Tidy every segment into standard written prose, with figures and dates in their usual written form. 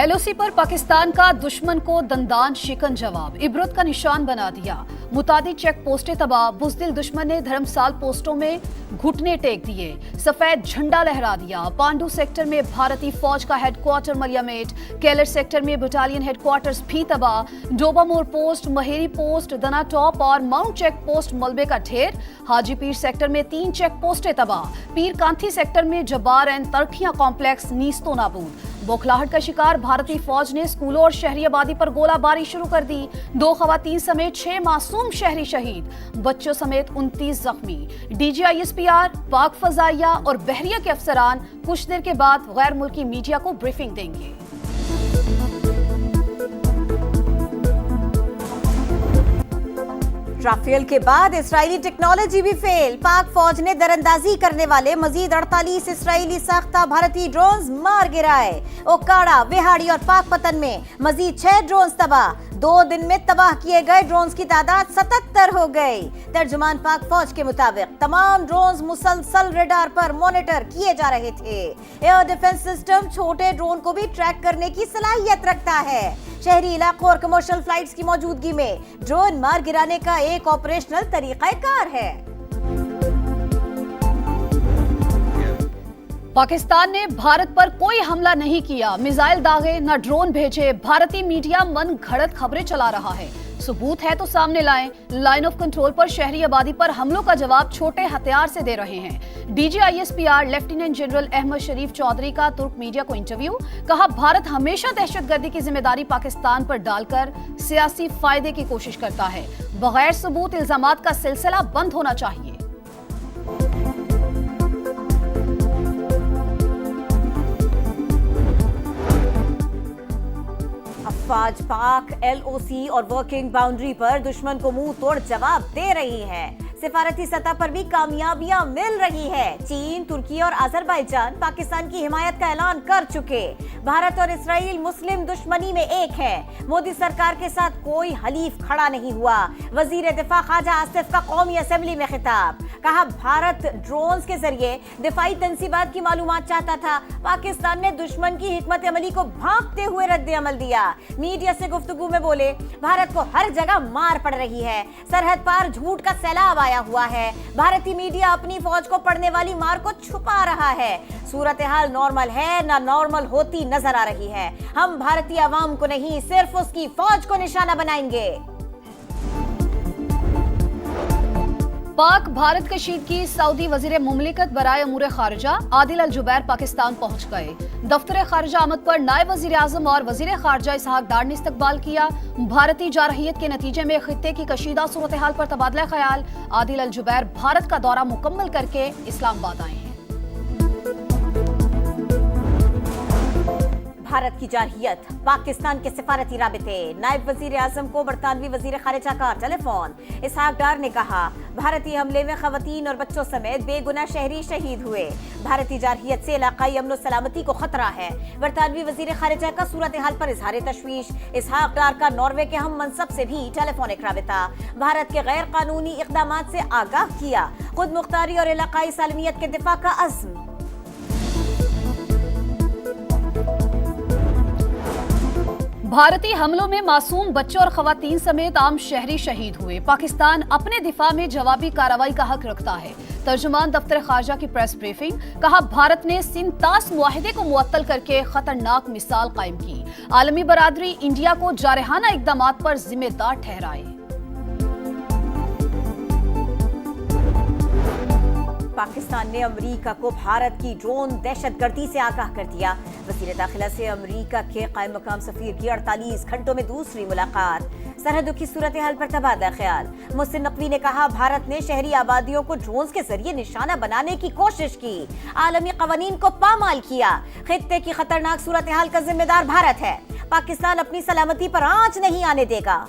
LOC पर पाकिस्तान का दुश्मन को दंदान शिकन जवाब, इबरत का निशान बना दिया। मुतादिद चेक पोस्टें तबाह, बुज़दिल दुश्मन ने धर्मसाल पोस्टों में घुटने टेक दिए, सफेद झंडा लहरा दिया। पांडू सेक्टर में भारतीय फौज का हेडक्वार्टर मरियमेट, केलर सेक्टर में बटालियन हेडक्वार्टर्स भी तबाह। डोबा मोर पोस्ट, महेरी पोस्ट, दना टॉप और माउंट चेक पोस्ट मलबे का ढेर। हाजी पीर सेक्टर में 3 चेक पोस्टें तबाह। पीर कांथी सेक्टर में जब्बार एंड तरखियां कॉम्प्लेक्स नीस्तो नाबूद। बौखलाहट का शिकार भारतीय फौज ने स्कूलों और शहरी आबादी पर गोलाबारी शुरू कर दी। 2 खवातीन समेत 6 मासूम शहरी शहीद, बच्चों समेत 29 जख्मी। DGISPR, पाक फजाइया और बहरिया के अफसरान कुछ देर के बाद गैर मुल्की मीडिया को ब्रीफिंग देंगे। राफेल के बाद इसराइली टेक्नोलॉजी भी फेल, पाक फौज ने दरअंदाजी करने वाले मजीद 48 इसराइली साख्ता भारतीय ड्रोन्स मार गिराए। ओकाड़ा, विहाड़ी और पाक पतन में मजीद 6 ड्रोन्स तबाह। 2 दिन में तबाह किए गए ड्रोन्स की तादाद 77 हो गई। तर्जुमान पाक फौज के मुताबिक तमाम ड्रोन्स मुसलसल रडार पर मॉनिटर किए जा रहे थे। एयर डिफेंस सिस्टम छोटे ड्रोन को भी ट्रैक करने की सलाहियत रखता है। शहरी इलाकों और कमर्शियल फ्लाइट्स की मौजूदगी में ड्रोन मार गिराने का एक ऑपरेशनल तरीकाकार है। पाकिस्तान ने भारत पर कोई हमला नहीं किया, मिसाइल दागे न ड्रोन भेजे। भारतीय मीडिया मन घड़त खबरें चला रहा है, सबूत है तो सामने लाएं। लाइन ऑफ कंट्रोल पर शहरी आबादी पर हमलों का जवाब छोटे हथियार से दे रहे हैं। DGISPR लेफ्टिनेंट जनरल अहमद शरीफ चौधरी का तुर्क मीडिया को इंटरव्यू, कहा भारत हमेशा दहशतगर्दी की जिम्मेदारी पाकिस्तान पर डालकर सियासी फायदे की कोशिश करता है। बगैर सबूत इल्जामात का सिलसिला बंद होना चाहिए। अफवाज पाक LOC और वर्किंग बाउंड्री पर दुश्मन को मुंह तोड़ जवाब दे रही है। सिफारती सतह पर भी कामयाबियां मिल रही है। चीन, तुर्की और अजरबैजान पाकिस्तान की हिमायत का ऐलान कर चुके। भारत और इसराइल मुस्लिम दुश्मनी में एक है। मोदी सरकार के साथ कोई हलीफ खड़ा नहीं हुआ। वजीर दिफा ख्वाजा आसिफ का कौमी असेंबली में खिताब, कहा भारत ड्रोन्स के जरिए दिफाई तंसीबात की मालूमात चाहता था। पाकिस्तान ने दुश्मन की हिकमत अमली को भांपते हुए रद्द अमल दिया। मीडिया से गुफ्तगू में बोले, भारत को हर जगह मार पड़ रही है, सरहद पार झूठ का सैलाब आया हुआ है। भारतीय मीडिया अपनी फौज को पड़ने वाली मार को छुपा रहा है। सूरत हाल नॉर्मल है ना नॉर्मल होती नजर आ रही है। हम भारतीय आवाम को नहीं, सिर्फ उसकी फौज को निशाना बनाएंगे। पाक भारत कशीदगी, सऊदी वजीर मुमलिकत बराए अमूर खारजा आदिल अल जुबैर पाकिस्तान पहुंच गए। दफ्तर खारजा आमद पर नायब वजीर आजम और वजीर खारजा इसहाक डार ने इस्तकबाल किया। भारतीय जारहियत के नतीजे में खित्ते की कशीदा सूरत हाल पर तबादला ख्याल। आदिल अल जुबैर भारत का दौरा मुकम्मल करके इस्लामाबाद आए हैं। भारत की जारहियत, पाकिस्तान के सिफारती राबिते, नायब वजीर आजम को बरतानवी वजीर खारिजा का टेलीफोन। इसहाक डार ने कहा भारतीय हमले में खवातीन और बच्चों समेत बेगुनाह शहरी शहीद हुए। भारतीय जारहियत से इलाकाई अमन सलामती को खतरा है। बरतानवी वजीर खारिजा का सूरत हाल पर इजहार तशवीश। इसहाक डार का नॉर्वे के हम मनसब से भी टेलीफोनिक राबिता। भारत के गैर कानूनी इकदामात से आगाह किया। खुद मुख्तारी और इलाकाई सालमियत के दिफा का अज़्म। भारतीय हमलों में मासूम बच्चों और खवातीन समेत आम शहरी शहीद हुए। पाकिस्तान अपने दिफा में जवाबी कार्रवाई का हक रखता है। तर्जुमान दफ्तर खारजा की प्रेस ब्रीफिंग, कहा भारत ने सिंतास मुआहिदे को मुअत्तल करके खतरनाक मिसाल कायम की। आलमी बरादरी इंडिया को जारहाना इकदामात पर जिम्मेदार ठहराए। पाकिस्तान ने अमेरिका को भारत की ड्रोन दहशतगर्दी से आगाह कर दिया। वज़ीर दाखिला से अमेरिका के कायम मकाम सफीर की 48 घंटों में दूसरी मुलाकात। सरहदों की सूरत हाल पर तबादला ख्याल। मुहसिन नकवी ने कहा भारत ने शहरी आबादियों को ड्रोन्स के जरिए निशाना बनाने की कोशिश की, आलमी कवानीन को पामाल किया। खित्ते की खतरनाक सूरत हाल का जिम्मेदार भारत है। पाकिस्तान अपनी सलामती पर आंच नहीं आने देगा।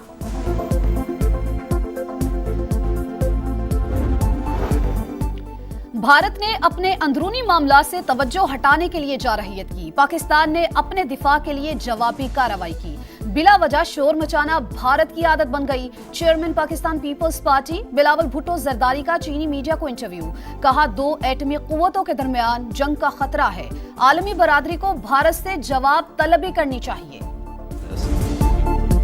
भारत ने अपने अंदरूनी मामला से तवज्जो हटाने के लिए जारहियत की। पाकिस्तान ने अपने दिफा के लिए जवाबी कार्रवाई की। बिला वजह शोर मचाना भारत की आदत बन गई। Chairman Pakistan peoples party Bilawal Bhutto Zardari का चीनी मीडिया को इंटरव्यू। कहा 2 एटमी कुव्वतों के दरमियान जंग का खतरा है। आलमी बरादरी को भारत से जवाब तलबी करनी चाहिए।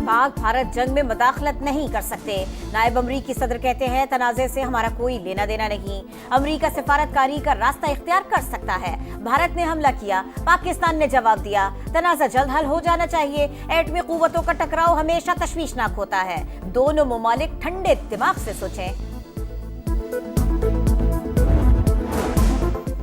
पाक भारत जंग में मुदाखलत नहीं कर सकते। नायब अमरीकी सदर कहते हैं तनाज़े से हमारा कोई लेना देना नहीं। अमरीका सिफारतकारी का रास्ता इख्तियार कर सकता है। भारत ने हमला किया, पाकिस्तान ने जवाब दिया, तनाज़ा जल्द हल हो जाना चाहिए। एटमी कुव्वतों का टकराव हमेशा तशवीशनाक होता है। दोनों ममालिक ठंडे दिमाग से सोचें।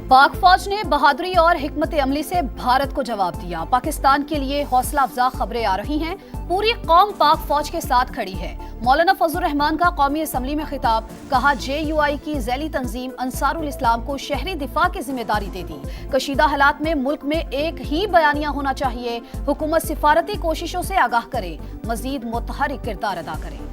पाक फौज ने बहादुरी और हिकमत अमली से भारत को जवाब दिया। पाकिस्तान के लिए हौसला अफजा खबरें आ रही हैं। पूरी कौम पाक फौज के साथ खड़ी है। मौलाना फजलुर रहमान का कौमी असम्बली में खिताब। कहा JUI की झैली तंजीम अंसारुल इस्लाम को शहरी दिफा की जिम्मेदारी दे दी। कशीदा हालात में मुल्क में एक ही बयानिया होना चाहिए। हुकूमत सिफारती कोशिशों से आगाह करे, मजीद मुतहरिक किरदार अदा करे।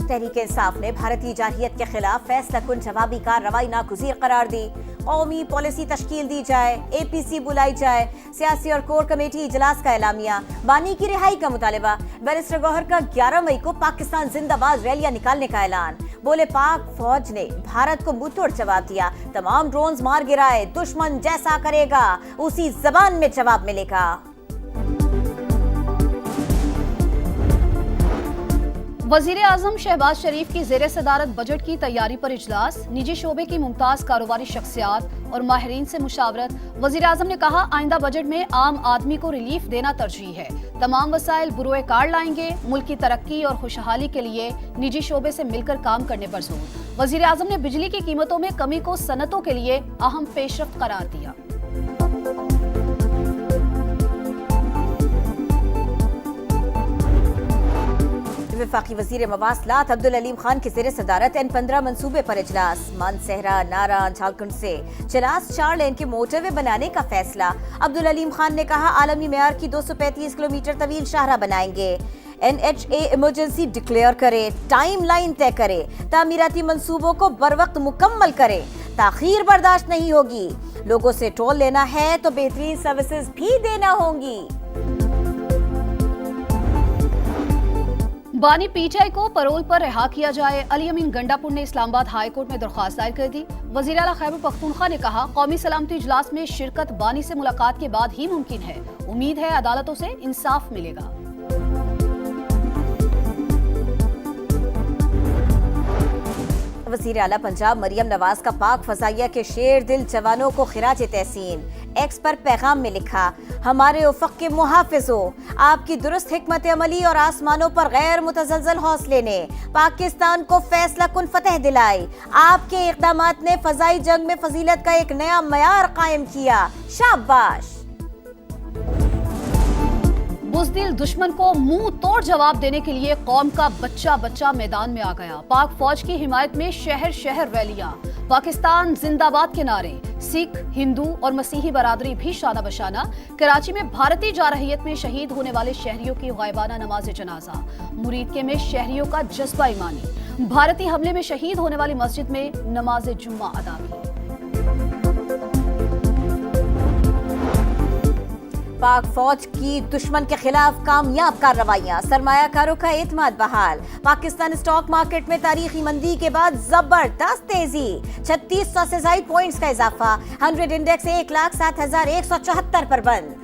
तहरीक इंसाफ ने भारतीय जारहियत के खिलाफ फैसला कुन जवाबी कार्रवाई नागुज़ीर करार दी। कौमी पॉलिसी तश्कील दी जाए, APC बुलाई जाए। सियासी और कोर कमेटी इजलास का एलामिया। बानी की रिहाई का मुतालिबा। बैरिस्टर गौहर का 11 मई को पाकिस्तान जिंदाबाद रैलियां निकालने का ऐलान। बोले पाक फौज ने भारत को मुंहतोड़ जवाब दिया। तमाम ड्रोन्स मार गिराए। दुश्मन जैसा करेगा उसी जबान में जवाब मिलेगा। वजीर आजम शहबाज शरीफ की ज़ेरे सदारत बजट की तैयारी पर इजलास। निजी शोबे की मुमताज कारोबारी शख्सियात और माहिरीन से मुशावरत। वजीर आजम ने कहा आइंदा बजट में आम आदमी को रिलीफ देना तरजीह है। तमाम वसाइल बुरोए कार लाएंगे। मुल्क की तरक्की और खुशहाली के लिए निजी शोबे से मिलकर काम करने पर जोर। वजीर आजम ने बिजली की कीमतों में कमी को सनतों के लिए अहम पेशरफ्त करार दिया। वफाकी वजीर मवासलात अब्दुल अलीम खान की ज़ेरे सदारत N15 मंसूबे पर इजलास। मानसहरा, नारायण, झारखंड से चलास 4 लेन के मोटरवे बनाने का फैसला। अब्दुल अलीम खान ने कहा आलमी मेयार की 235 किलोमीटर तवील शाहरा बनाएंगे। NHA इमरजेंसी डिक्लेयर करे, टाइम लाइन तय करे, तामीराती मंसूबों को बरवक्त मुकम्मल करे। ताखीर बर्दाश्त नहीं होगी। लोगों से टोल लेना है तो बेहतरीन सर्विसेज भी देना होंगी। बानी PTI को परोल पर रिहा किया जाए। अली अमीन गंडापुर ने इस्लामाबाद हाई कोर्ट में दरख्वास्त दायर कर दी। वज़ीर आला खैबर पख्तूनख्वा ने कहा कौमी सलामती इजलास में शिरकत बानी से मुलाकात के बाद ही मुमकिन है। उम्मीद है अदालतों से इंसाफ मिलेगा। वज़ीर आला पंजाब मरियम नवाज का पाक फजाइया के शेर दिल जवानों को खिराज तहसीन। एक्स पर पैगाम में लिखा हमारे उफ़क़ के मुहाफ़िज़ो, आपकी दुरुस्त हिकमत अमली और आसमानों पर गैर मुतज़लज़ल हौसले ने पाकिस्तान को फैसला कुन फतह दिलाई। आपके इक़दामात ने फ़ज़ाई जंग में फजीलत का एक नया मयार कायम किया। शाबाश। बुज़दिल दुश्मन को मुंह तोड़ जवाब देने के लिए कौम का बच्चा बच्चा मैदान में आ गया। पाक फौज की हिमायत में शहर शहर रैलियां। पाकिस्तान जिंदाबाद के नारे। सिख, हिंदू और मसीही बरादरी भी शाना बशाना। कराची में भारतीय जारहियत में शहीद होने वाले शहरियों की गायबाना नमाज जनाजा। मुरीदके में शहरियों का जज्बा ईमानी। भारतीय हमले में शहीद होने वाली मस्जिद में नमाज जुम्मा अदा की। पाक फौज की दुश्मन के खिलाफ कामयाब कार्रवाइयां। सरमायाकारों का एतमाद बहाल। पाकिस्तान स्टॉक मार्केट में तारीखी मंदी के बाद जबरदस्त तेजी। 3600 से ज्यादा पॉइंट्स का इजाफा। 100 इंडेक्स 1,07,174 पर बंद।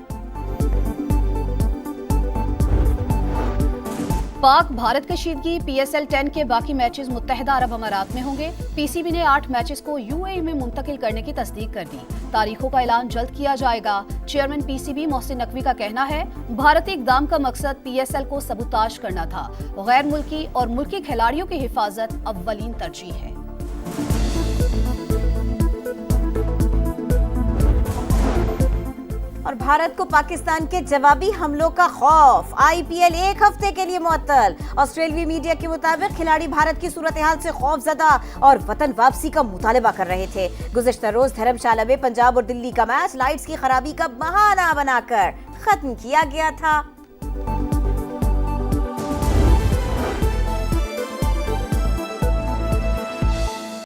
पाक भारत कशीदगी। PSL 10 के बाकी मैचेस मुत्तहिदा अरब अमारात में होंगे। PCB ने 8 मैचेस को UAE में मुंतकिल करने की तस्दीक कर दी। तारीखों का ऐलान जल्द किया जाएगा। चेयरमैन PCB मोहसिन नकवी का कहना है भारतीय इक़दाम का मकसद PSL को सबूताश करना था। गैर मुल्की और मुल्की खिलाड़ियों की हिफाजत अव्वलीन तरजीह है। और भारत को पाकिस्तान के जवाबी हमलों का खौफ। IPL 1 हफ्ते के लिए मुअत्तल। ऑस्ट्रेलियाई मीडिया के मुताबिक खिलाड़ी भारत की सूरत हाल से खौफजदा और वतन वापसी का मुतालबा कर रहे थे। गुज़िश्ता रोज धर्मशाला में पंजाब और दिल्ली का मैच लाइट्स की खराबी का बहाना बनाकर खत्म किया गया था।